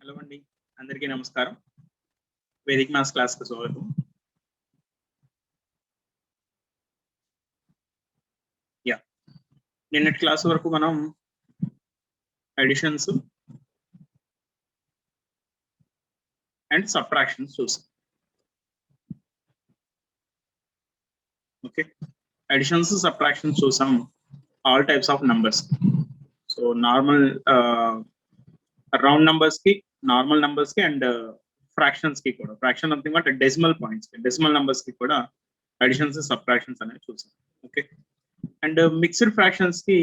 Hello అండి, అందరికీ నమస్కారం. వేదిక్ మ్యాథ్స్ క్లాస్కి స్వాగతం. నిన్నటి క్లాస్ వరకు మనం అడిషన్స్ అండ్ సబ్ట్రాక్షన్స్ చూసాం. ఓకే, అడిషన్స్ సబ్ట్రాక్షన్స్ చూసాం all types of numbers. So normal round numbers కి, నార్మల్ నంబర్స్ కి అండ్ ఫ్రాక్షన్స్ కి కూడా, fraction nothing but decimal points కి, డెసిమల్ నంబర్స్ కి కూడా అడిషన్స్ సబ్ట్రాక్షన్స్ అనేవి చూసాం. ఓకే, అండ్ మిక్స్డ్ ఫ్రాక్షన్స్ కి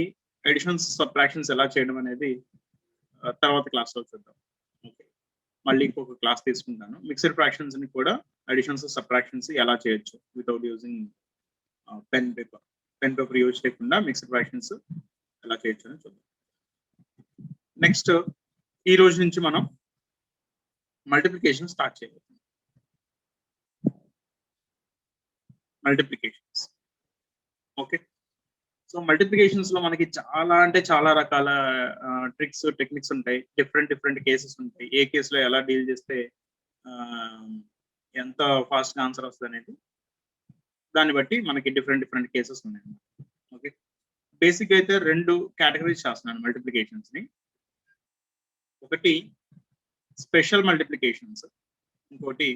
అడిషన్స్ సబ్ట్రాక్షన్స్ ఎలా చేయడం అనేది తర్వాత క్లాస్ లో చూద్దాం. ఓకే, మళ్ళీ ఇంకొక క్లాస్ తీసుకుంటాను. మిక్స్డ్ ఫ్రాక్షన్స్ ని కూడా అడిషన్స్ సబ్ట్రాక్షన్స్ ఎలా చేయొచ్చు without using pen paper use చేయకుండా మిక్స్డ్ ఫ్రాక్షన్స్ ఎలా చేయొచ్చు అని చూద్దాం. నెక్స్ట్, ఈ రోజు నుంచి మనం మల్టిప్లికేషన్ స్టార్ట్ చేయబోతున్నాం. మల్టిప్లికేషన్స్. ఓకే, సో మల్టిప్లికేషన్స్ లో మనకి చాలా అంటే చాలా రకాల ట్రిక్స్, టెక్నిక్స్ ఉంటాయి. డిఫరెంట్ కేసెస్ ఉంటాయి. ఏ కేసులో ఎలా డీల్ చేస్తే ఎంత ఫాస్ట్ గా ఆన్సర్ వస్తుంది అనేది దాన్ని బట్టి మనకి డిఫరెంట్ కేసెస్ ఉన్నాయి. ఓకే, బేసిక్ అయితే రెండు కేటగిరీస్ చేస్తున్నాను మల్టిప్లికేషన్స్ ని. ఒకటి స్పెషల్ మల్టిప్లికేషన్స్, ఇంకోటి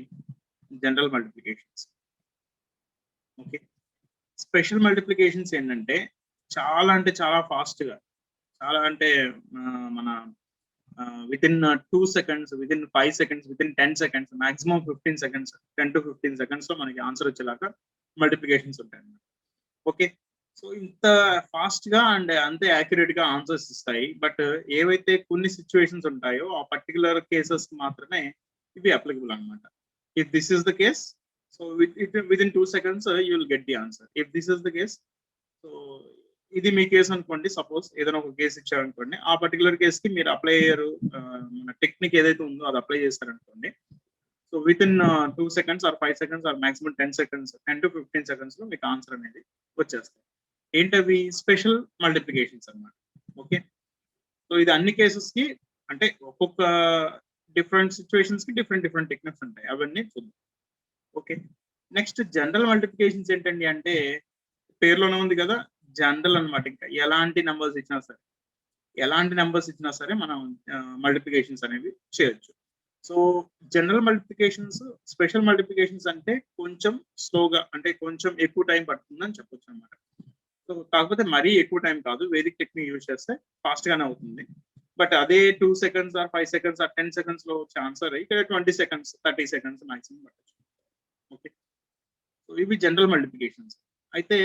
general multiplications. Okay, special multiplications ఏంటంటే చాలా అంటే చాలా ఫాస్ట్ గా, చాలా అంటే మన within 2 seconds, within 5 seconds, within 10 seconds, maximum 15 seconds, 10 to 15 seconds లో మనకి ఆన్సర్ వచ్చేలాగా మల్టిప్లికేషన్స్ ఉంటాయి అన్నమాట. ఓకే, సో ఇంత ఫాస్ట్ గా అండ్ అంతే యాక్యురేట్ గా ఆన్సర్స్ ఇస్తాయి. బట్ ఏవైతే కొన్ని సిచ్యువేషన్స్ ఉంటాయో ఆ పర్టికులర్ కేసెస్ మాత్రమే ఇవి అప్లికబుల్ అనమాట. If this is the case, so within 2 seconds you will get the answer. If this is the case, so ఇది మీ కేసు అనుకోండి. సపోజ్ ఏదైనా ఒక కేసు ఇచ్చారనుకోండి, ఆ పర్టికులర్ కేస్ కి మీరు అప్లై అయ్యారు, మన టెక్నిక్ ఏదైతే ఉందో అది అప్లై చేస్తారనుకోండి. So within 2 seconds or 5 seconds or maximum 10 seconds, 10 to 15 seconds లో మీకు ఆన్సర్ అనేది వచ్చేస్తాయి. ఏంటవి? స్పెషల్ మల్టిప్లికేషన్స్ అన్నమాట. ఓకే, సో ఇది అన్ని కేసెస్ కి, అంటే ఒక్కొక్క డిఫరెంట్ సిచ్యువేషన్స్ కి డిఫరెంట్ టెక్నిక్స్ ఉంటాయి. అవన్నీ చూద్దాం. ఓకే, నెక్స్ట్ జనరల్ మల్టిప్లికేషన్స్ ఏంటండి అంటే, పేరులోనే ఉంది కదా, జనరల్ అనమాట. ఇంకా ఎలాంటి నెంబర్స్ ఇచ్చినా సరే మనం మల్టిప్లికేషన్స్ అనేవి చేయొచ్చు. So general multiplications, special multiplications అంటే కొంచెం స్లోగా, అంటే కొంచెం ఎక్కువ టైం పడుతుందని చెప్పొచ్చు అనమాట. సో కాకపోతే మరీ ఎక్కువ టైం కాదు, వేదిక్ టెక్నిక్ యూజ్ చేస్తే ఫాస్ట్ గానే అవుతుంది. బట్ అదే 2 seconds or 5 seconds or 10 seconds లో వచ్చే ఆన్సర్ ఇక్కడ 20 seconds, 30 seconds మాక్సిమం పట్టచ్చు. ఓకే, సో ఇవి జనరల్ మల్టిప్లికేషన్స్. అయితే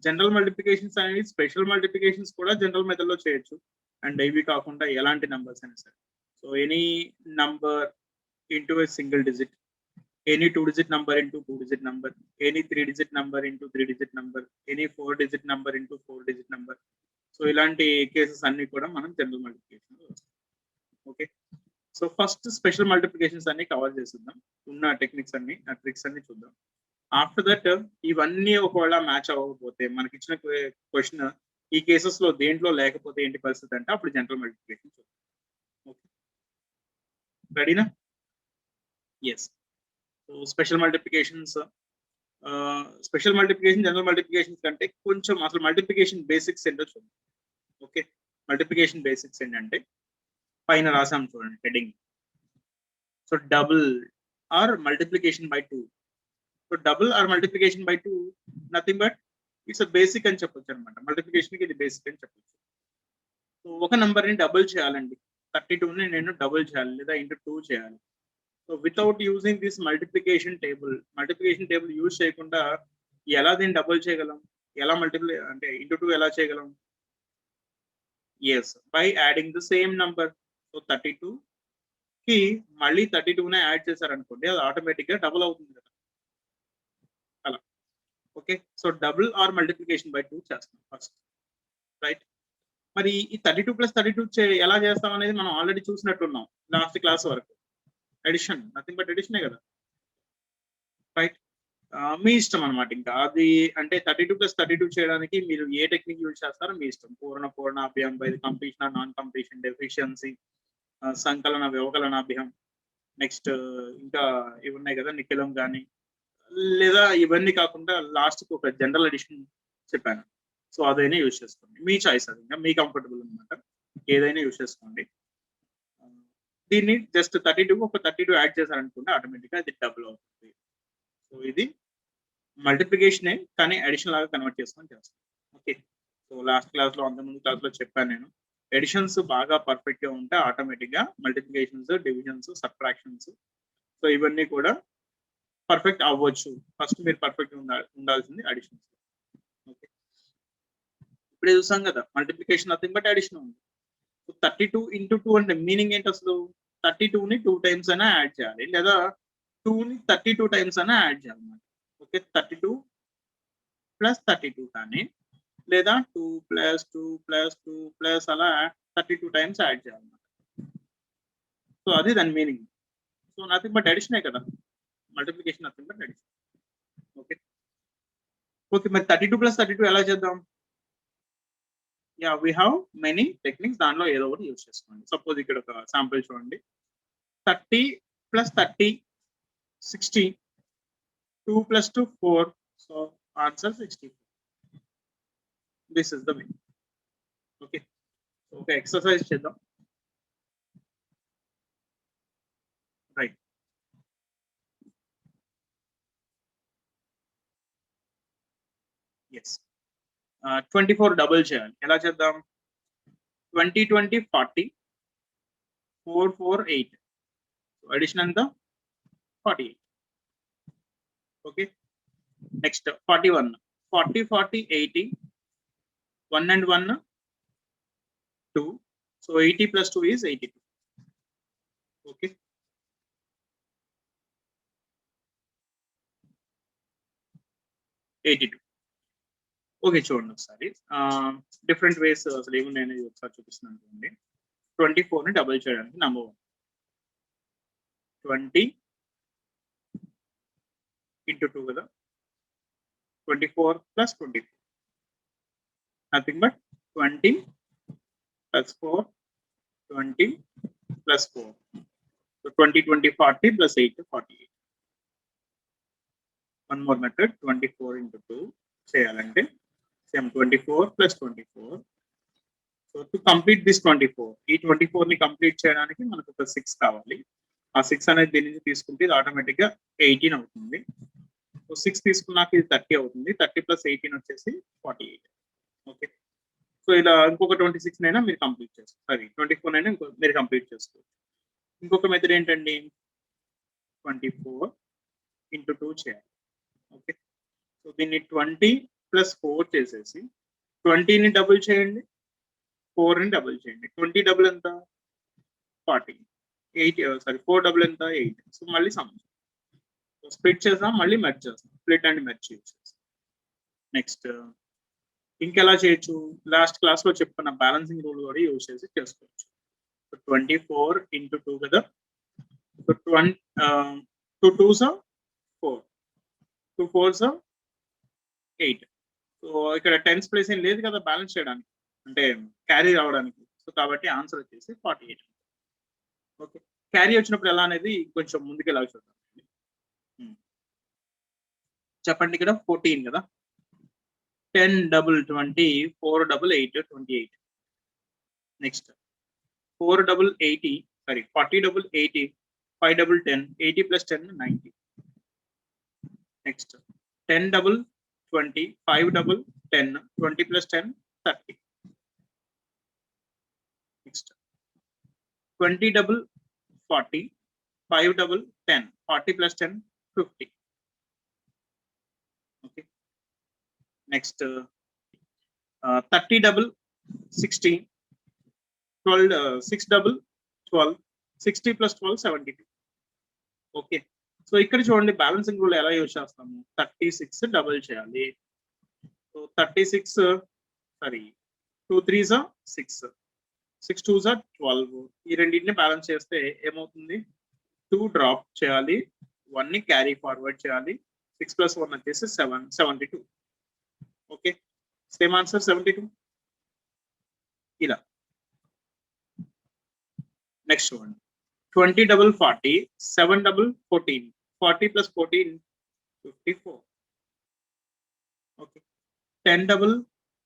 జనరల్ మల్టిప్లికేషన్స్ అనేవి స్పెషల్ మల్టిప్లికేషన్స్ కూడా జనరల్ మెథడ్ లో చేయొచ్చు. అండ్ ఇవి కాకుండా ఎలాంటి నంబర్స్ అయినా సరే, so any number into a single digit, any 2-digit number into 2-digit number, any 3-digit number into 3-digit number, any 4-digit number into 4-digit number. So ఇలాంటి cases అన్ని కూడా మనం జనరల్ మల్టిప్లికేషన్ లో వస్తాం. Okay, so first special multiplications అన్ని cover చేద్దాం. ఉన్న techniques అన్ని, ట్రిక్స్ అన్ని చూద్దాం. ఆఫ్టర్ దట్ ఇవన్నీ ఒకవేళ మ్యాచ్ అవ్వకపోతే, మనకి ఇచ్చిన క్వశ్చన్ ఈ కేసెస్ లో దేంట్లో లేకపోతే ఏంటి పరిస్థితి అంటే అప్పుడు జనరల్ మల్టిప్లికేషన్ చూద్దాం. ఓకే, రెడీనా? Yes. So special multiplication, general multiplications కంటే కొంచెం అసలు మల్టిప్లికేషన్ బేసిక్స్ ఏంటో చూద్దాం. ఓకే, మల్టిప్లికేషన్ బేసిక్స్ ఏంటంటే పైన రాసాం చూడండి heading. So double or multiplication by 2. So double or multiplication by 2 nothing but it's basic అని చెప్పొచ్చు అనమాట. మల్టిప్లికేషన్ కి ఇది బేసిక్ అని చెప్పొచ్చు. సో ఒక నంబర్ ని డబుల్ చేయాలండి, 32ని నేను డబుల్ చేయాలి లేదా ఇంటూ 2 చేయాలి. So without using this multiplication table use చేయకుండా ఎలా దీన్ని డబుల్ చేయగలం, ఎలా మల్టిప్లై అంటే ఇంటూ 2 ఎలా చేయగలం? Yes, by adding the same number. So 32 కి మళ్ళీ 32నే యాడ్ చేశారనుకోండి, అది ఆటోమేటిక్ గా డబుల్ అవుతుంది కదా, అలా. Okay, so double or multiplication by 2 చేస్తాం ఫస్ట్, రైట్. మరి ఈ 32 + 32 ఎలా చేస్తాం అనేది మనం ఆల్రెడీ చూసినట్టున్నాం లాస్ట్ క్లాస్ వరకు. ఎడిషన్, నథింగ్ బట్ ఎడిషనే కదా, రైట్. మీ ఇష్టం అనమాట. ఇంకా అది అంటే 32 + 32 చేయడానికి మీరు ఏ టెక్నిక్ యూజ్ చేస్తారో మీ ఇష్టం. పూర్ణ, పూర్ణాభ్యాం, by completion, non completion, deficiency, సంకలన వ్యవకలనాభ్యం, నెక్స్ట్ ఇంకా ఇవి ఉన్నాయి కదా నిఖిలం కానీ, లేదా ఇవన్నీ కాకుండా లాస్ట్కి ఒక జనరల్ ఎడిషన్ చెప్పాను. సో అదైనా యూజ్ చేసుకోండి, మీ చాయిస్ అది, ఇంకా మీ కంఫర్టబుల్ అనమాట, ఏదైనా యూజ్ చేసుకోండి. దీన్ని జస్ట్ 32 ఒక 32 యాడ్ చేశారనుకుంటే ఆటోమేటిక్గా అది డబుల్ అవుతుంది. సో ఇది మల్టిప్లికేషనే కానీ అడిషన్ లాగా కన్వర్ట్ చేసుకొని చేస్తాం. ఓకే, సో లాస్ట్ క్లాస్లో అంతకుముందు క్లాస్లో చెప్పాను నేను, ఎడిషన్స్ బాగా పర్ఫెక్ట్గా ఉంటే ఆటోమేటిక్గా మల్టిప్లికేషన్స్, డివిజన్స్, సబ్ట్రాక్షన్స్, సో ఇవన్నీ కూడా పర్ఫెక్ట్ అవ్వచ్చు. ఫస్ట్ మీరు పర్ఫెక్ట్ ఉండాల్సింది అడిషన్స్. ఓకే, ఇప్పుడే చూసాం కదా మల్టిప్లికేషన్ నథింగ్ బట్ అడిషన్ ఉంది. 32 into 2 అంటే మీనింగ్ ఏంటి అసలు? 32ని 2 times అయినా యాడ్ చేయాలి, లేదా 2ని 32 times అయినా యాడ్ చేయాలన్నమాట. ఓకే, 32 + 32 కానీ, లేదా 2 + 2 + 2 + అలా 32 times యాడ్ చేయాలన్నమాట. సో అది దాని మీనింగ్. సో నథింగ్ బట్ అడిషనే కదా, multiplication nothing but addition. Okay okay, మరి 32 + 32 ఎలా చేద్దాం? Yeah, we have many techniques, దానిలో ఏదో ఒకటి యూజ్ చేసుకోండి. సపోజ్ ఇక్కడ ఒక శాంపుల్ చూడండి, 30 + 30 60, 2 + 2 4, so answer 64. This is the way. Okay, ఒక ఎక్సర్సైజ్ చేద్దాం. రైట్, ఎస్, 24 డబుల్ చేయాలి. ఎలా చేద్దాం? 20 20 40, 4 4 8, అడిషన్ ఎంత? 48. Okay, next 41, 40 40 80, 1 and 1 2, so 80 + 2 is 82. Okay, okay, చూడండి ఒకసారి డిఫరెంట్ వేస్ అసలు ఏమున్నాయని ఒకసారి చూపిస్తున్నాను చూడండి. 24ని డబుల్ చేయడానికి నెంబర్ 1 20 into 2 కదా, 24 + 24, nothing but 20 + 4 20 + 4, so 20 20 40 + 8 48. One more method, 24 into 2 చేయాలంటే same 24 + 24. So to complete this 24, ఈ 24ని కంప్లీట్ చేయడానికి మనకు ఒక 6 కావాలి. ఆ 6 అనేది దీని నుంచి తీసుకుంటే ఇది ఆటోమేటిక్గా 18 అవుతుంది. సో 6 తీసుకున్నాక ఇది 30 అవుతుంది. 30 + 18 వచ్చేసి 48. ఓకే, సో ఇలా ఇంకొక 26 అయినా మీరు కంప్లీట్ చేసుకోవచ్చు, సారీ 24 అయినా మీరు కంప్లీట్ చేసుకోవచ్చు. ఇంకొక మెథడ్ ఏంటండి, 24 into 2 చేయాలి. ఓకే, సో దీన్ని 20 + 4 చేసేసి 20ని డబుల్ చేయండి, 4ని డబుల్ చేయండి. 20 డబుల్ ఎంత? 40, 8 సారీ 4 డబుల్ ఎంత? 8. సో మళ్ళీ సమ్ స్ప్లిట్ చేద్దాం, మళ్ళీ మెర్జ్ చేస్తాం, స్ప్లిట్ అండ్ మెర్జ్ యూజ్ చేస్తాం. నెక్స్ట్ ఇంకెలా చేయొచ్చు? లాస్ట్ క్లాస్ లో చెప్పుకున్న బ్యాలెన్సింగ్ రూల్ కూడా యూజ్ చేసి చేసుకోవచ్చు. 24 into 2 కదా, సో 2 2s 4, 2 4s 8. సో ఇక్కడ 10s ప్లేస్ ఏం లేదు కదా బ్యాలెన్స్ చేయడానికి, అంటే క్యారీ రావడానికి. సో కాబట్టి ఆన్సర్ వచ్చేసి 48. ఓకే, క్యారీ వచ్చినప్పుడు ఎలా అనేది కొంచెం ముందుకు ఎలా చూద్దాం. చెప్పండి, ఇక్కడ 14 కదా, 10 double 20, 4 double 8 28. Next 4 double 80, sorry 40 double 80, 5 double 10, 80 + 10 90. Next 10 double 20, 5 double 10, 20 + 10 30. Next 20 double 40, 5 double 10, 40 + 10 50. Okay, next 30 double 60, 12 6 double 12, 60 + 12 72. Okay, so ఇక్కడ చూడండి బ్యాలెన్సింగ్ రూల్ ఎలా యూజ్ చేస్తాము. 36 డబుల్ చేయాలి. So 36 sorry 2 3s 6, 6 2s 12. ఈ రెండింటిని బ్యాలెన్స్ చేస్తే ఏమవుతుంది? 2 డ్రాప్ చేయాలి, 1ని క్యారీ ఫార్వర్డ్ చేయాలి. 6 + 1 వచ్చేసి 7, 72. Okay, same answer 72. ఇలా నెక్స్ట్ చూడండి 20 double 40, 7 double 14, 40 plus 14 54. Okay, 10 double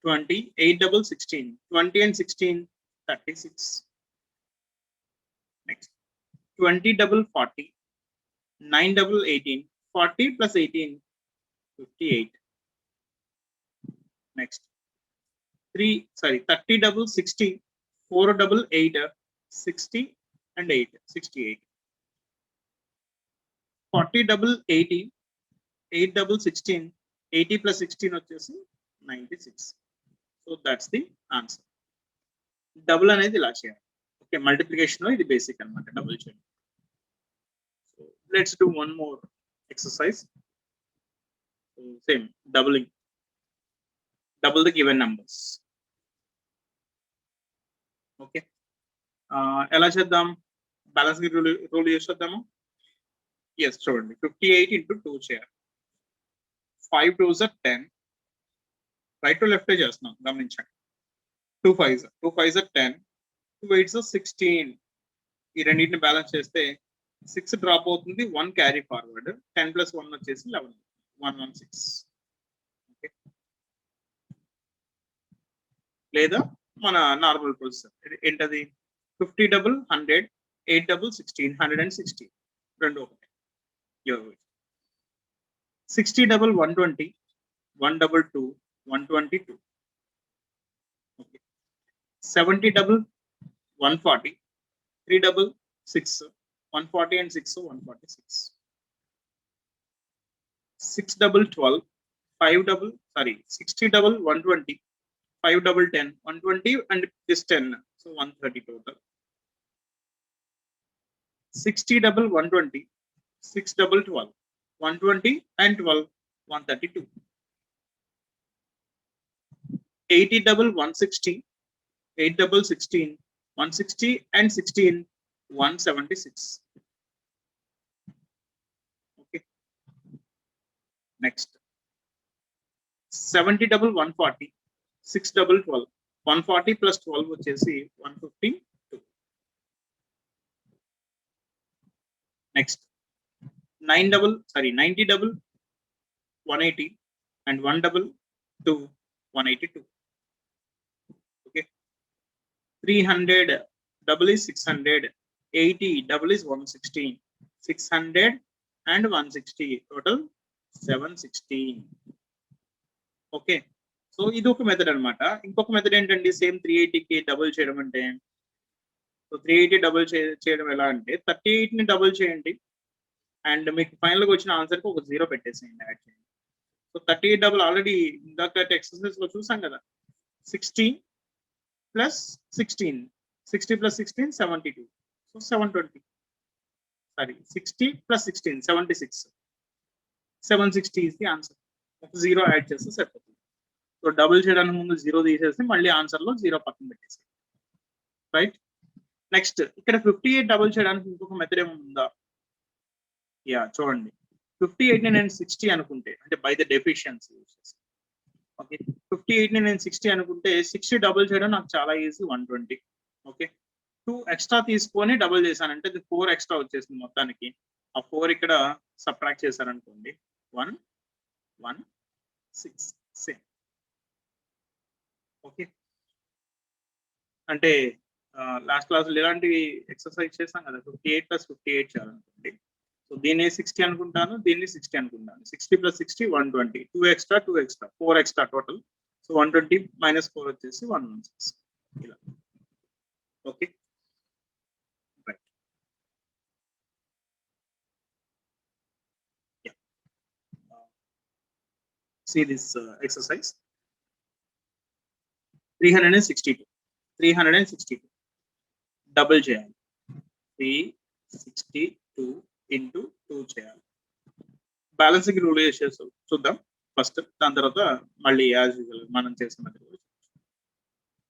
20, 8 double 16, 20 and 16 36. Next 20 double 40, 9 double 18, 40 plus 18 58. Next 30 double 60, 4 double 8 60 and 8 68. 40 double 80, 8 double 16, 80 plus 16 వచ్చేసి 96. So that's the answer. Double అనేది ఇలా చేయాలి. ఓకే, మల్టిప్లికేషన్ లో ఇది బేసిక్ అన్నమాట డబుల్ చేయడం. So let's do one more exercise. Same doubling, double the given numbers. Okay, ఎలా చేద్దాం? బ్యాలెన్స్ రూల్ యూస్ చేద్దాము. ఎస్, చూడండి 58 into 2 చేయాలి. 5 2s are 10. Right to left చేస్తున్నాం, గమనించండి. 2 5s are 10, 2 8s are 16. ఈ రెండింటిని బ్యాలెన్స్ చేస్తే 6 డ్రాప్ అవుతుంది, 1 క్యారీ ఫార్వర్డ్. 10 plus 1 వచ్చేసి 11, 116. ఓకే, లేదా మన నార్మల్ ప్రొసెసర్ ఏంటది? 50 double 100, 8 double 16, 160. రెండు ఒకటి. 60 double 120, 1 double 2, 122. Okay. 70 double 140, 3 double 6, 140 and 6 146. 6 double 12, 60 double 120, 5 double 10, 120 and this 10, so 130 total. 60 double 120, 6 double 12, 120 and 12, 132. 80 double 160, 8 double 16, 160 and 16, 176. Okay. Next 70 double 140, 6 double 12, 140 plus 12 వచ్చేసి 152. Next 90 double 180 and 1 double 2, 182. Okay, 300 double is 600, 80 double is 160, 600 and 160, total 716. Okay, so ఇది ఒక method అనమాట. ఇంకొక method ఏంటండి? Same 380కి double చేయడం అంటే, so 380 double చేయడం ఎలా అంటే 38ని డబుల్ చేయండి అండ్ మీకు ఫైనల్ గా వచ్చిన ఆన్సర్ కి ఒక 0 పెట్టేసేయండి, యాడ్ చేయండి. సో 38 డబుల్ ఆల్రెడీ ఇందాక ఎక్సర్సైజ్ లో చూసాం కదా. 60 plus 16, 60 plus 16 72, so 720. 60 plus 16 76, 760 is the answer. ఒక 0 యాడ్ చేస్తే సరిపోతుంది. సో డబుల్ చేయడానికి ముందు 0 తీసేసి మళ్ళీ ఆన్సర్ లో 0 పక్కన పెట్టేసి, రైట్. నెక్స్ట్ ఇక్కడ 58 డబుల్ చేయడానికి ఇంకొక మెథడ్ ఏముందా? యా, చూడండి. 58ని నేను 60 అనుకుంటే, అంటే బై ద డెఫిషియన్సీ యూస్ చేసి, ఓకే 58ని నేను 60 అనుకుంటే 60 డబుల్ చేయడం నాకు చాలా ఈజీ, 120. ఓకే, 2 ఎక్స్ట్రా తీసుకొని డబుల్ చేశానంటే 4 ఎక్స్ట్రా వచ్చేసింది మొత్తానికి. ఆ 4 ఇక్కడ సబ్ట్రాక్ట్ చేశారనుకోండి, 1 1 6 సేమ్. ఓకే, అంటే లాస్ట్ క్లాస్ లో ఇలాంటి ఎక్సర్సైజ్ చేస్తాం కదా. 58 plus 58 చేయాలనుకోండి, సో దీన్ని 60 అనుకుంటాను, దీన్ని 60 అనుకుంటాను. 60 plus 60 120, 2 extra 4 extra total. So 120 minus 4 వచ్చేసి 116 ఇలా. Okay, right. See this exercise. 362 double చేయాలి. 362 into 2 చేయాలి. బ్యాలెన్సింగ్ రూల్ చేసేసి చూద్దాం ఫస్ట్, దాని తర్వాత మళ్ళీ యాజ్ యూజువల్ మనం చేస్తున్నది.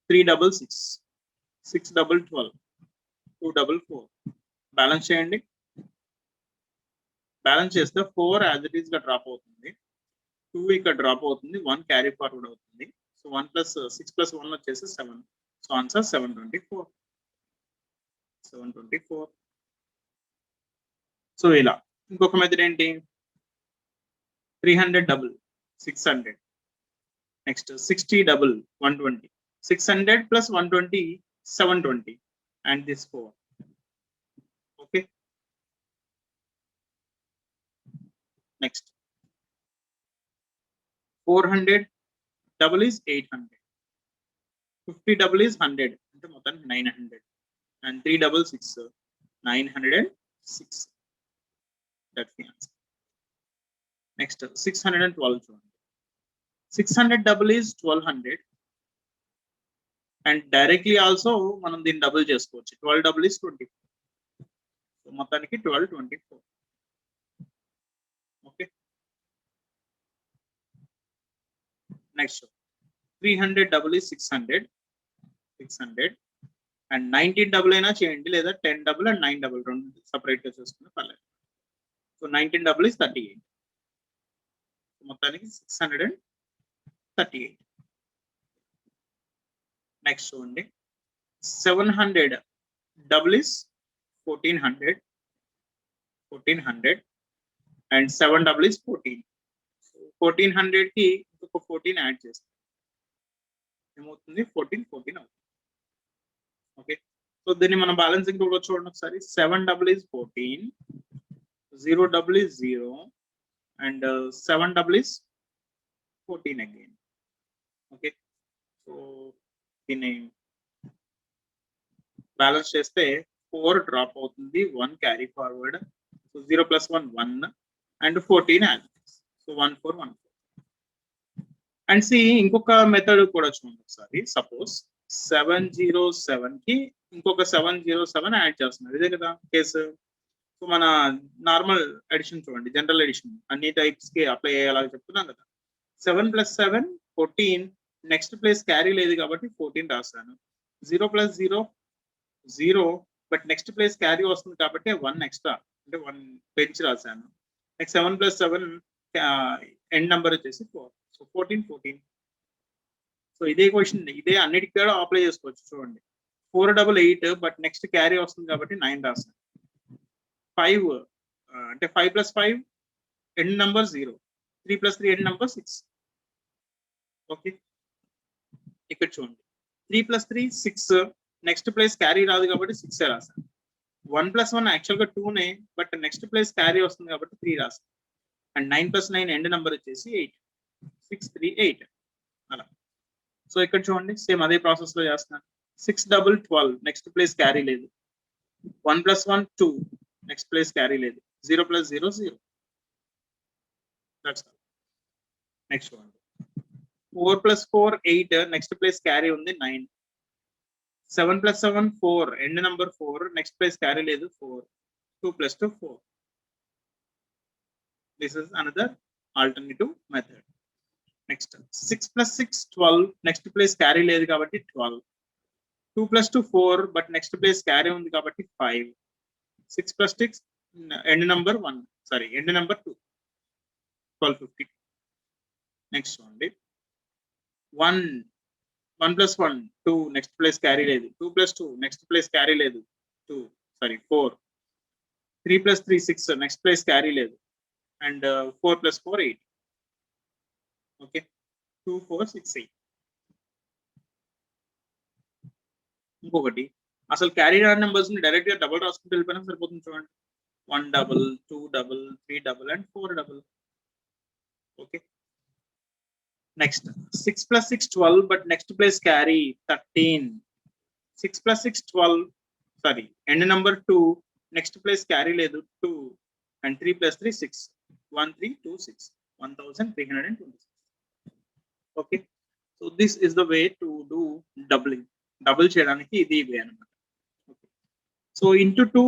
3 double 6, 6 double 12, 2 double 4. బ్యాలెన్స్ చేయండి. బ్యాలెన్స్ చేస్తే 4 యాజ్ ఇట్ ఈస్ గా డ్రాప్ అవుతుంది, 2 ఇక్కడ డ్రాప్ అవుతుంది, 1 క్యారీ ఫార్వర్డ్ అవుతుంది. సో 1 plus 6 plus 1 వచ్చేసి 7. So answer 724. 724. సో ఇలా ఇంకొక మెథడ్ ఏంటి 300 double 600 next 60 double 120 600 plus 120 720 and this 4. Okay, next 400 double is 800 50 double is 100 అంటే మొత్తం 900 and 3 double 6 906. That's the answer. Next 612 చూడండి 600 double is 1200 and directly also మనం దీన్ని డబుల్ చేసుకోవచ్చు 12 double is 24. సో మొత్తానికి 1224. Okay, next 300 double is 600 and 19 double అయినా చేయండి లేదా 10 double and 9 double రెండు సెపరేట్ గా చేసుకుని పర్లేదు. So 19 double is 38. మొత్తానికి 638. నెక్స్ట్ చూడండి 700 double is 1400 and 7 double is 14. 1400 కి ఇంకొక 14 యాడ్ చేస్తాం ఏమవుతుంది 14 అవుతుంది. ఓకే, సో దీన్ని మనం బ్యాలెన్సింగ్ కూడా చూడండి ఒకసారి 7 double is 14 0 double is 0 and 7 double is 14 again. Okay, so దీన్ని బ్యాలెన్స్ చేస్తే 4 డ్రాప్ అవుతుంది 1 carry forward. So 0 plus 1 1 and 14 add. So 1414 and see ఇంకొక మెథడ్ కూడా చూడండి ఒకసారి. సపోజ్ 707 కి ఇంకొక 707 యాడ్ చేస్తున్నారు ఇదే కదా కేసు. సో మన నార్మల్ ఎడిషన్ చూడండి జనరల్ ఎడిషన్ అన్ని టైప్స్ కి అప్లై అయ్యేలా చెప్తున్నాం కదా. 7 plus 7 14 నెక్స్ట్ ప్లేస్ క్యారీ లేదు కాబట్టి 14 రాస్తాను. 0 plus 0 0 but next place carry వస్తుంది కాబట్టి 1 ఎక్స్ట్రా అంటే 1 పెంచి రాశాను. నెక్స్ట్ 7 plus 7 ఎండ్ నెంబర్ వచ్చేసి 4. సో 14. సో ఇదే క్వశ్చన్ ఇదే అన్నిటికీ కూడా అప్లై చేసుకోవచ్చు చూడండి. 488 బట్ నెక్స్ట్ క్యారీ వస్తుంది కాబట్టి 9 రాస్తాను. 5 అంటే 5 plus 5 end number 0 3 plus 3 end number 6. Okay, ఇక్కడ చూడండి 3 plus 3 6 నెక్స్ట్ ప్లేస్ క్యారీ రాదు కాబట్టి 6 రాస్తాను. 1 plus 1 యాక్చువల్ గా 2 నే బట్ నెక్స్ట్ ప్లేస్ క్యారీ వస్తుంది కాబట్టి 3 రాస్తాను. అండ్ 9 plus 9 ఎండ్ నెంబర్ వచ్చేసి 8 6 3 8 అలా. సో ఇక్కడ చూడండి సేమ్ అదే ప్రాసెస్ లో చేస్తున్నాను. 6 double 12 నెక్స్ట్ ప్లేస్ క్యారీ లేదు. 1 plus 1 2 నెక్స్ట్ ప్లేస్ క్యారీ లేదు. 0 plus 0 0. That's all. నెక్స్ట్ చూడండి 4 plus 4 8 నెక్స్ట్ ప్లేస్ క్యారీ ఉంది 9. 7 plus 7 4 end number 4 next place carry లేదు 4. 2 plus 2 4. This is another alternative method. Next 6 plus 6 12 next place carry లేదు కాబట్టి 12. 2 plus 2 4 but next place carry ఉంది కాబట్టి 5. 6 plus 6 end number 1 sorry end number 2 1250. Next చూడండి 1 plus 1 2 next place carry లేదు. 2 plus 2 next place carry లేదు 2 sorry 4. 3 plus 3 6 next place carry లేదు. And 4 plus 4 8. Okay, 2 4 6 8. ఇంకొకటి అసలు క్యారీ రాని నెంబర్స్ ని డైరెక్ట్ గా డబుల్ రాసుకుంటూ వెళ్ళిపోయినా సరిపోతుంది చూడండి. 1 double 2 double 3 double and 4 double. Okay, next 6 plus 6 12 but next place carry 13. 6 plus 6 12 sorry end number 2 next place carry లేదు 2 and 3 plus 3 6 1326 1326. Okay, so this is the way to do doubling. Double చేయడానికి ఇది way అన్నమాట. So into 2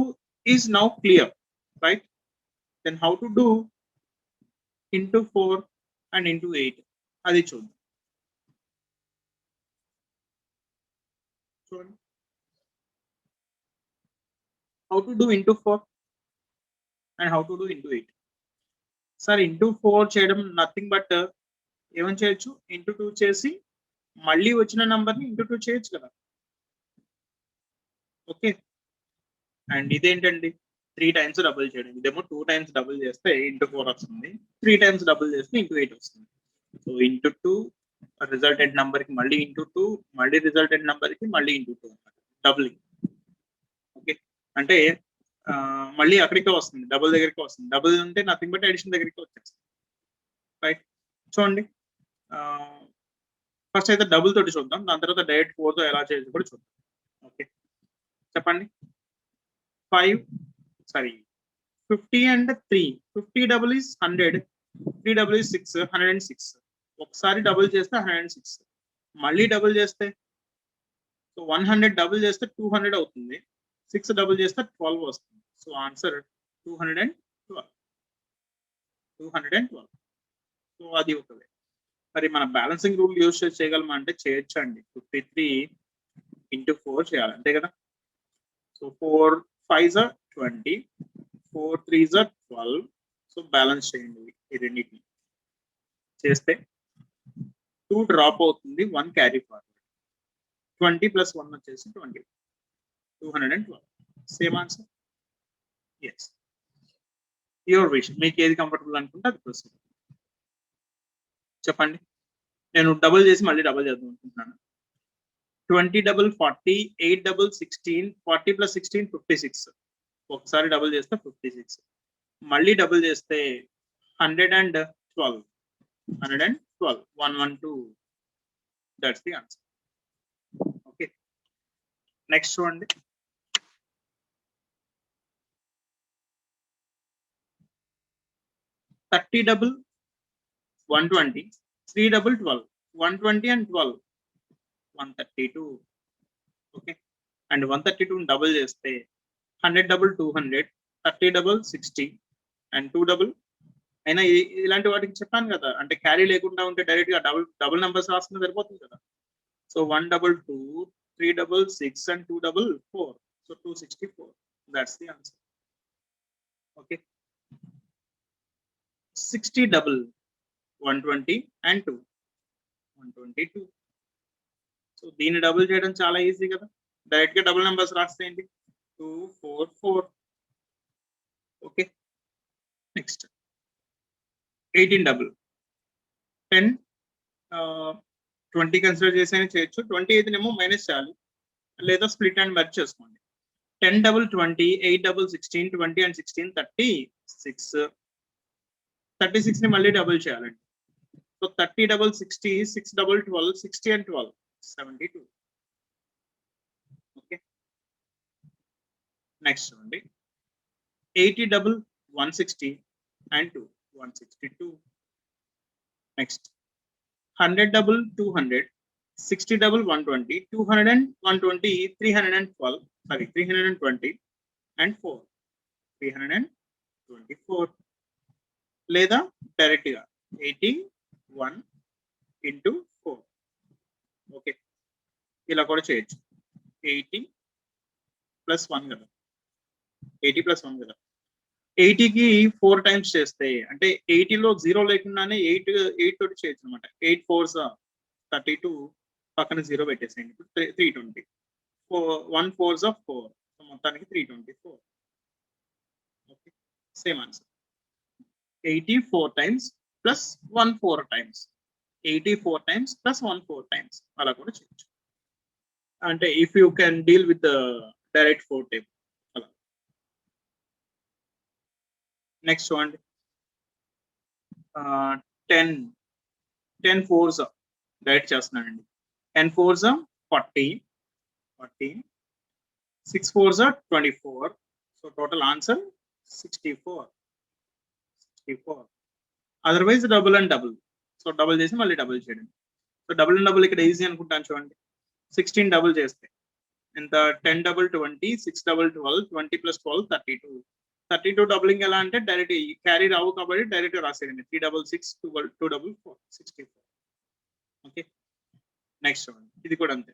is now clear right. Then how to do into 4 and into 8 అది చూద్దాం. చూడండి how to do into 4 and how to do into 8. Sir into 4 చేయడం nothing but ఏమని చేయొచ్చు into 2 చేసి మళ్ళీ వచ్చిన నంబర్ని ఇంటూ 2 చేయొచ్చు కదా. ఓకే, అండ్ ఇదేంటండి 3 టైమ్స్ డబుల్ చేయడం. ఇదేమో 2 టైమ్స్ డబుల్ చేస్తే ఇంటూ 4 వస్తుంది, 3 టైమ్స్ డబుల్ చేస్తే ఇంటూ 8 వస్తుంది. సో ఇంటూ 2 రిజల్టెంట్ నంబర్ కి మళ్ళీ ఇంటూ 2, మళ్ళీ రిజల్టెంట్ నంబర్ కి మళ్ళీ ఇంటూ 2 అన్నమాట, డబులింగ్. ఓకే, అంటే మళ్ళీ అక్కడికే వస్తుంది, డబుల్ దగ్గరికి వస్తుంది. డబుల్ ఉంటే నథింగ్ బట్ అడిషన్ దగ్గరికి వచ్చేస్తుంది. రైట్, చూడండి ఫస్ట్ అయితే డబుల్ తోటి చూద్దాం, దాని తర్వాత డైరెక్ట్ 4 తో ఎలా చేయొచ్చు కూడా చూద్దాం. ఓకే, చెప్పండి. 50 and 3. 50 double is 100, 3 double is 6, 106. ఒకసారి డబుల్ చేస్తే 106, మళ్ళీ డబుల్ చేస్తే సో 100 డబుల్ చేస్తే 200 అవుతుంది, 6 డబుల్ చేస్తే 12 వస్తుంది. So answer 212. సో అది ఒక వే. మరి మన బ్యాలెన్సింగ్ రూల్ యూజ్ చేయగలమా అంటే చేయొచ్చు అండి. 53 into 4 చేయాలి, అంతే కదా. So 4 5s are 20, 4 3s are 12. So balance చేయండి ఈ రెండింటిని. చేస్తే 2 డ్రాప్ అవుతుంది, 1 క్యారీ ఫార్వర్డ్. 20 + 1 వచ్చేసి 20, 212. Same answer. Yes, your wish, మీకు ఏది కంఫర్టబుల్ అనుకుంటే అది ప్రొసీడ్. చెప్పండి, నేను డబుల్ చేసి మళ్ళీ డబుల్ చేద్దాం అనుకుంటున్నాను. 20 double 40, 8 double 16, 40 + 16 56. ఒకసారి డబుల్ చేస్తే 56, మళ్ళీ డబుల్ చేస్తే 112, 112. That's the answer. Okay, next చూడండి. $30 double 120, 3 double 12, 120 and 12, 132. Okay, and 132 double చేస్తే 100 double 200, 30 double 60 అండ్ 2 double. అయినా ఇలాంటి వాటికి చెప్పాను కదా, అంటే క్యారీ లేకుండా ఉంటే డైరెక్ట్ గా డబుల్ నెంబర్స్ రాసుకుని సరిపోతుంది కదా. So 1 double 2, 3 double 6 and 2 double 4. So 264. That's the answer. Okay, 60 double 120 and 2, 122. So దీన్ని డబుల్ చేయడం చాలా ఈజీ కదా, డైరెక్ట్ గా డబుల్ నెంబర్స్ రాస్తేయండి, 2 4 4. ఓకే, నెక్స్ట్ 18 double 10, 20 కన్సిడర్ చేసి చేయొచ్చు. 28 నేమో మైనస్ చేయాలి, లేదా స్ప్లిట్ అండ్ మెర్జ్ చేసుకోండి. 10 double 20, 8 double 16, 20 and 16 36. 36 ని మళ్ళీ డబుల్ చేయాలండి. So 30 double 60, 6 double 12, 60 and 12, 72. Okay, next చూడండి. 80 double 160 and 2, 162. Next 100 double 200, 60 double 120, 200 and 120, 312, 320 and 4, 324. లేదా డైరెక్ట్ గా 81 into 4. ఓకే, ఇలా కూడా చేయొచ్చు. 80 + 1 కదా, 80 + 1 కదా. 80కి 4 టైమ్స్ చేస్తే అంటే 80లో 0 లేకుండానే 8 తోటి చేయొచ్చు అనమాట. 8 4s 32, పక్కన 0 పెట్టేసేయండి. ఇప్పుడు 320, 1 4s 4. సో మొత్తానికి 324. Okay, same answer. 84 times plus 1 4 times, 84 times plus 1 4 times అలా కూడా చేయొచ్చు. అంటే if you can deal with the direct 4 table అలా. నెక్స్ట్ చూడండి. 10 4s డైరెక్ట్ చేస్తున్నానండి. 10 4s 40, 6 4s 24. So total answer 64. Otherwise double and double. So double చేసి మళ్ళీ double చేయడం. సో డబుల్ అండ్ డబుల్ ఇక్కడ ఈజీ అనుకుంటాను చూడండి. 16 డబుల్ చేస్తే ఎంత, 10 double 20, 6 double 12, 20 + 12 32. 32 డబులింగ్ ఎలా అంటే డైరెక్ట్ క్యారీ రావు కాబట్టి డైరెక్ట్ రాసేయండి. 3 double 6, 2 double 4, 64. ఓకే, నెక్స్ట్ చూడండి. ఇది కూడా అంతే.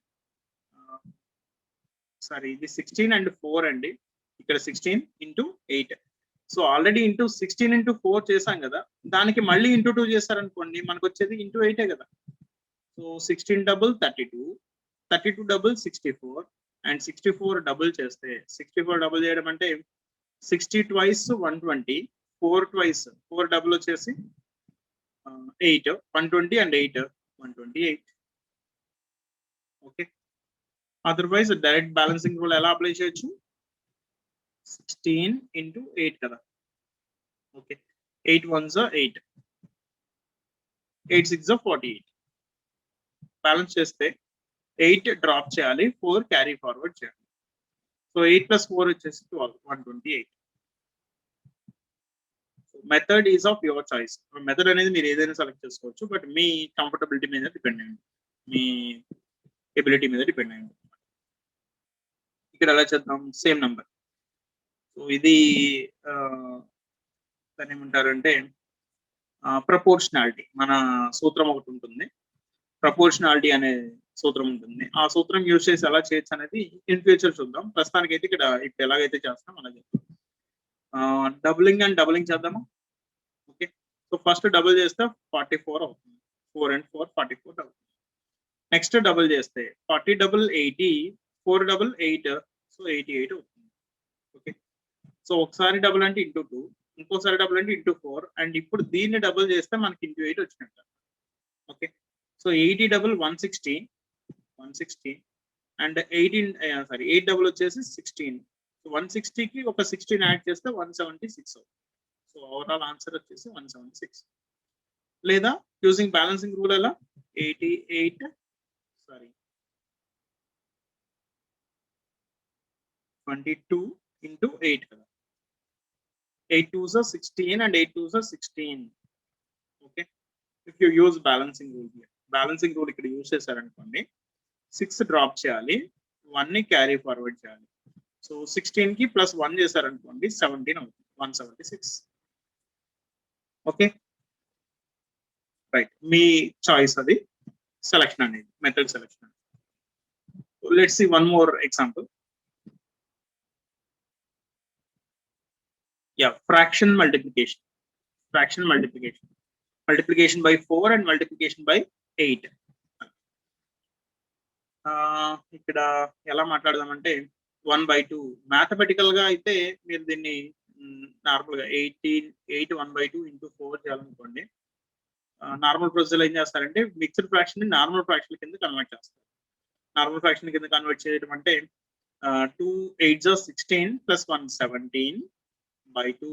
సారీ, ఇది 16 and 4 అండి. ఇక్కడ 16 into 8. సో ఆల్రెడీ 16 into 4 చేసాం కదా, దానికి మళ్ళీ into 2 చేస్తారనుకోండి, మనకు వచ్చేది into 8 కదా. So 16 double 32, 32 double 64 and 64 double చేస్తే 64 డబుల్ చేయడం అంటే 60 ట్వైస్ 120, 4 ట్వైస్ 4 డబుల్ వచ్చేసి 8, 120 and 8 128. Okay, otherwise direct balancing rule ఎలా అప్లై చేయొచ్చు? 16 into 8 కదా. Okay, 8 1s 8, 8 6 48. బ్యాలెన్స్ చేస్తే 8 డ్రాప్ చేయాలి, 4 క్యారీ ఫార్వర్డ్ చేయాలి. సో 8 plus 4 వచ్చేసి 12, 128. Method is of your choice. Method అనేది మీరు ఏదైనా సెలెక్ట్ చేసుకోవచ్చు, బట్ మీ కంఫర్టబిలిటీ మీద డిపెండ్ అయ్యింది, మీ ఎబిలిటీ మీద డిపెండ్ అయ్యింది. ఇక్కడ ఎలా చేద్దాం? Same number. సో ఇది దాన్ని ఏమంటారంటే ప్రపోర్షనాలిటీ. మన సూత్రం ఒకటి ఉంటుంది, ప్రపోర్షనాలిటీ అనే సూత్రం ఉంటుంది. ఆ సూత్రం యూజ్ చేసి ఎలా చేయొచ్చు అనేది ఇన్ ఫ్యూచర్ చూద్దాం. ప్రస్తుతానికి అయితే ఇక్కడ ఇప్పుడు ఎలాగైతే చేస్తాం అలాగే డబులింగ్ అండ్ డబులింగ్ చేద్దాము. ఓకే, సో ఫస్ట్ డబుల్ చేస్తే 44 అవుతుంది, 4 and 4 44 అవుతుంది. నెక్స్ట్ డబుల్ చేస్తే 40 double 80, 4 double 8, సో 88 అవుతుంది. ఓకే, సో ఒకసారి డబుల్ అంటే ఇంటూ 2, ఇంకోసారి డబుల్ అంటే ఇంటూ 4, అండ్ ఇప్పుడు దీన్ని డబుల్ చేస్తే మనకి ఇంటూ 8 వచ్చినట్టు. Okay, so 80 double 160 and 8 double వచ్చేసి 16. 160కి ఒక 16 యాడ్ చేస్తే 176 అవుతుంది. సో ఓవరాల్ ఆన్సర్ వచ్చేసి 176. లేదా యూజింగ్ బ్యాలెన్సింగ్ రూల్ ఎలా? 22 into 8 కదా. 8 2s are 16 and 8 2s are 16. Okay, if you use balancing rule, balancing rule ఇక్కడ యూజ్ చేశారనుకోండి, 6 డ్రాప్ చేయాలి, 1ని క్యారీ ఫార్వర్డ్ చేయాలి. సో 16కి ప్లస్ 1 చేశారనుకోండి 17 అవుతుంది, 176. ఓకే, రైట్, మీ చాయిస్ అది సెలక్షన్ అనేది, method selection. Let's see one more example. Yeah, fraction multiplication by 4 and multiplication by 8. ఇక్కడ ఎలా మాట్లాడదామంటే 1/2 మ్యాథమెటికల్ గా అయితే మీరు దీన్ని నార్మల్ గా 8 1/2 into 4 చేయాలనుకోండి, నార్మల్ ప్రొసీజర్ ఏం చేస్తారంటే మిక్స్డ్ ఫ్రాక్షన్ ని నార్మల్ ఫ్రాక్షన్ కింద కన్వర్ట్ చేస్తారు. నార్మల్ ఫ్రాక్షన్ కింద కన్వర్ట్ చేయడం అంటే 2 8s are 16 plus 1 17/2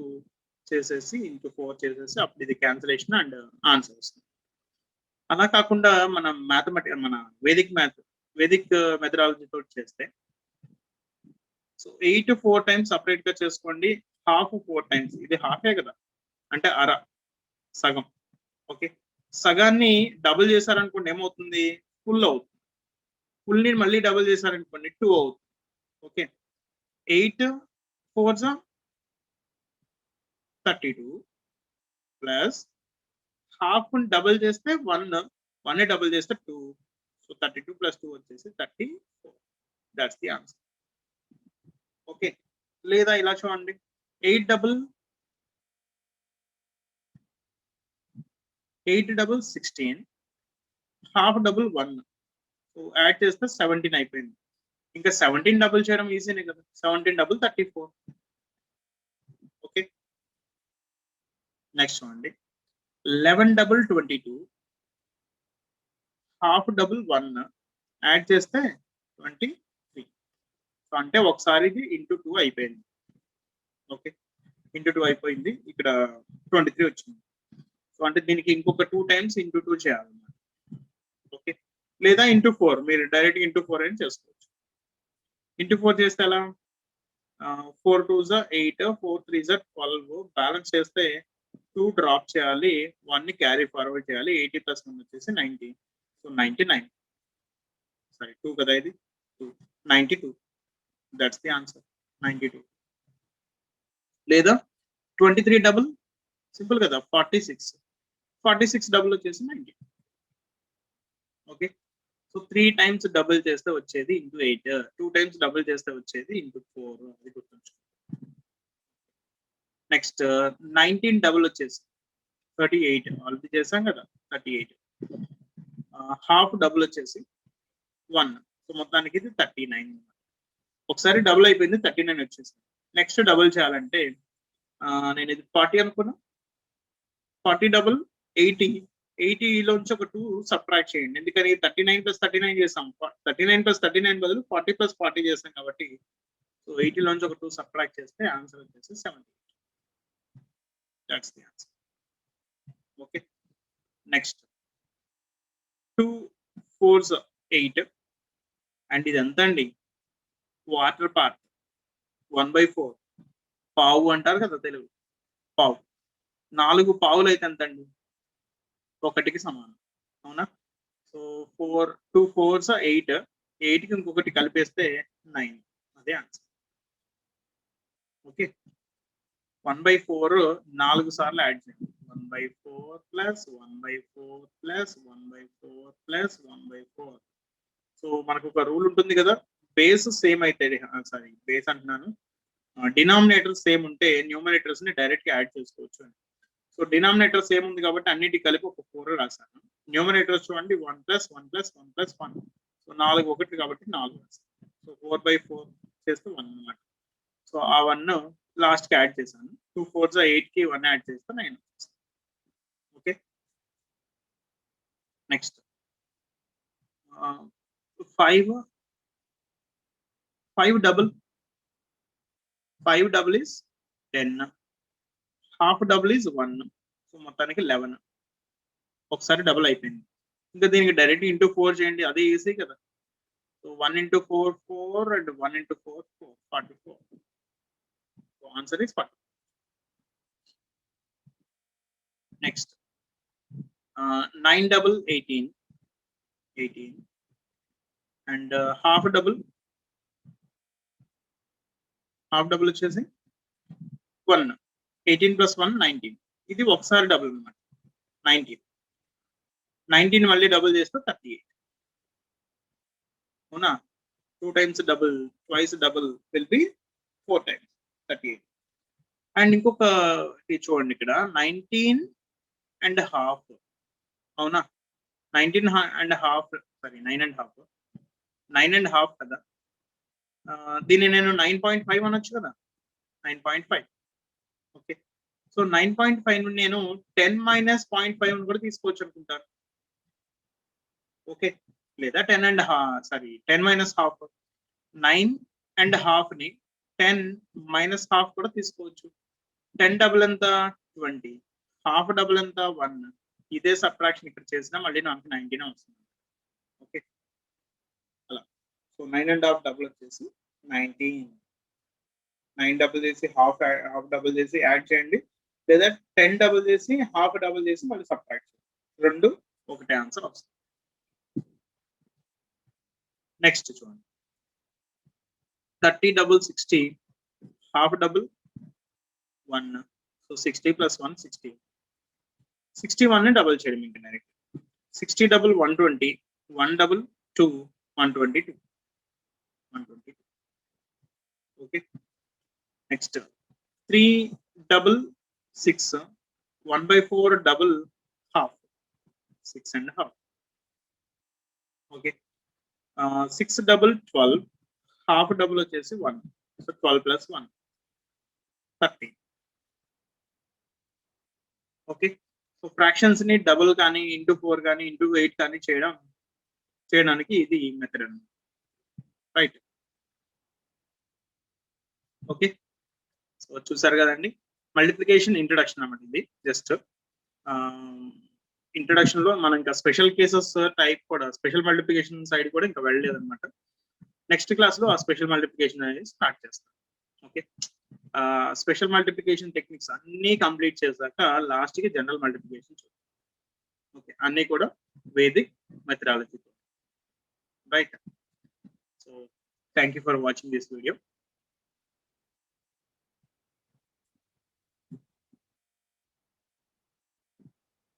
చేసేసి ఇంటూ 4 చేసేసి అప్పుడు ఇది క్యాన్సిలేషన్ అండ్ ఆన్సర్ వస్తుంది. అలా కాకుండా మనం మన వేదిక్ మెథడాలజీ తోటి చేస్తే, సో 8 4 times సపరేట్ గా చేసుకోండి, హాఫ్ 4 times, ఇది హాఫే కదా, అంటే సగం. ఓకే, సగాన్ని డబుల్ చేశారనుకోండి ఏమవుతుంది? ఫుల్ అవుతుంది. ఫుల్ ని మళ్ళీ డబుల్ చేశారనుకోండి 2 అవుతుంది. Okay, 8 4s 32 plus half double చేస్తే 1 డబుల్ చేస్తే 2, సో 32 plus 2 వచ్చేసి 34. That's the answer. ఓకే, లేదా ఇలా చూడండి, 8 double 16, half double 1, so add చేస్తే 17 అయిపోయింది. ఇంకా 17 డబుల్ చేయడం ఈజీనే కదా, 17 double 34. ఓకే, నెక్స్ట్ చూడండి, 11 double 22, హాఫ్ డబుల్ 1, యాడ్ చేస్తే 23. సో అంటే ఒకసారి ఇది ఇంటూ 2 అయిపోయింది. ఓకే, ఇంటూ 2 అయిపోయింది, ఇక్కడ 23 వచ్చింది. సో అంటే దీనికి ఇంకొక 2 times ఇంటూ 2 చేయాలన్నమాట. ఓకే, లేదా ఇంటూ 4, మీరు డైరెక్ట్ ఇంటూ 4 అని చేసుకోవచ్చు. ఇంటూ 4 చేస్తే ఎలా? 4 2s 8, 4 3s 12, బ్యాలెన్స్ చేస్తే 2 డ్రాప్ చేయాలి, 1ని క్యారీ ఫార్వర్డ్ చేయాలి, 80 plus 1 వచ్చేసి 90, సో 99. సారీ 2 కదా, ఇది 92. That's the answer, 92. లేదా 23 డబుల్ సింపుల్ కదా, 46 డబుల్ వచ్చేసి 90. ఓకే, సో 3 times డబుల్ చేస్తే వచ్చేది ఇంటూ 8, 2 times డబుల్ చేస్తే వచ్చేది ఇంటూ 4, అది గుర్తుంచుకో. నెక్స్ట్ 19 డబుల్ వచ్చేసి 38, ఆల్రెడీ చేసాం కదా 38. హాఫ్ డబుల్ వచ్చేసి 1, సో మొత్తానికి ఇది 39. ఒకసారి డబుల్ అయిపోయింది 39 వచ్చేసింది. నెక్స్ట్ డబుల్ చేయాలంటే నేను ఇది 40 అనుకున్నా, 40 డబుల్ 80, 80లోంచి ఒక 2 సబ్ట్రాక్ట్ చేయండి. ఎందుకని 39 + 39 చేసాం, 39 + 39 బదులు 40 + 40 చేసాం కాబట్టి సో 80లోంచి ఒక 2 సబ్ట్రాక్ట్ చేస్తే ఆన్సర్ వచ్చేసి 70. That's the answer. Okay, next 2 4s 8 and ఇది ఎంత అండి, వాటర్ పార్ట్ 1/4 పావు అంటారు కదా తెలుగు, పావు. 4 పావులు అయితే ఎంత అండి, 1కి సమానం, అవునా? సో 2 4s 8, 8కి ఇంకొకటి కలిపేస్తే 9, అదే ఆన్సర్. ఓకే, 1/4 4 సార్లు యాడ్ చేయండి, 1/4 + 1/4 + 1/4 + 1/4. సో మనకు ఒక రూల్ ఉంటుంది కదా, బేస్ సేమ్ అయితే, సారీ బేస్ అంటున్నాను, డినామినేటర్ సేమ్ ఉంటే న్యూమరేటర్స్ ని డైరెక్ట్ గా యాడ్ చేసుకోవచ్చు. సో డినామినేటర్ సేమ్ ఉంది కాబట్టి అన్నిటి కలిపి ఒక 4 రాశాను. న్యూమరేటర్స్ చూడండి 1 + 1 + 1 + 1. సో 4 1 కాబట్టి 4 రాశాను. సో 4/4 చేస్తే 1 అన్నమాట. సో ఆ 1 లాస్ట్ కి యాడ్ చేశాను. 2 4s 8కి 1 యాడ్ చేస్తే 9. Okay, next 5 double, 5 double is 10, half double is 1. So మొత్తానికి 11. ఒకసారి డబుల్ అయిపోయింది. ఇంకా దీనికి డైరెక్ట్ ఇంటూ 4 చేయండి, అదే ఈజీ కదా. So 1 × 4 4 and 1 × 4 4, 44. So answer is 40. Next 9 double 18 and half double వచ్చేసి 1, 18 + 1 19. ఇది ఒకసారి డబుల్ అన్నమాట, 19 మళ్ళీ డబుల్ చేస్తే 38, అవునా? 2 times double, twice double will be 4 times 38. And ఇంకొక చూడండి ఇక్కడ 19.5, అవునా? 19.5, సారీ 9.5 కదా. దీన్ని నేను 9.5 అనొచ్చు కదా, 9.5. ఓకే, సో 9.5 నేను 10 - 0.5 కూడా తీసుకోవచ్చు అనుకుంటాను. ఓకే, లేదా 10 - ½ 9.5 ని 10 - ½ కూడా తీసుకోవచ్చు. 10 డబుల్ ఎంత 20, హాఫ్ డబుల్ ఎంత 1. ఇదే సబ్ట్రాక్షన్ ఇక్కడ చేసినా మళ్ళీ నాకు 19 వస్తుంది. ఓకే, అలా. సో 9.5 డబుల్ వచ్చేసి 19. 9 డబుల్ చేసి హాఫ్ డబుల్ చేసి యాడ్ చేయండి, లేదా 10 డబుల్ చేసి హాఫ్ డబుల్ చేసి మళ్ళీ సబ్ట్రాక్ట్ చేయండి. 2 ఒకటే ఆన్సర్ వస్తుంది. నెక్స్ట్ చూడండి 30 డబుల్ 60, హాఫ్ డబుల్ 1. సో 60 + 1 60. 61 ని డబుల్ చేయడం ఇంకా direct. 60 double 120, 1 double 2 122. Okay, next 3 double 6, 1/4 double half 6.5. Okay, 6 double 12, half double వచ్చేసి 1. సో 12 + 1 30. ఓకే, సో ఫ్రాక్షన్స్ ని డబుల్ కానీ ఇంటూ 4 కానీ ఇంటూ 8 కానీ చేయడానికి ఇది మెథడ్ అన్నమాట, రైట్? ఓకే, సో చూసారు కదండి, మల్టిప్లికేషన్ ఇంట్రడక్షన్ అన్నమాట ఇది. జస్ట్ ఇంట్రడక్షన్ లో మనం ఇంకా స్పెషల్ కేసెస్ టైప్ కూడా, స్పెషల్ మల్టిప్లికేషన్ సైడ్ కూడా ఇంకా వెళ్ళలేదు అనమాట. నెక్స్ట్ క్లాస్ లో ఆ స్పెషల్ మల్టిప్లికేషన్ అనేది స్టార్ట్ చేస్తాం. ఓకే, స్పెషల్ మల్టిప్లికేషన్ టెక్నిక్స్ అన్ని కంప్లీట్ చేశాక లాస్ట్ కి జనరల్ మల్టిప్లికేషన్ చూద్దాం. ఓకే, అన్ని కూడా Vedic methodology, right? So thank you for watching this video.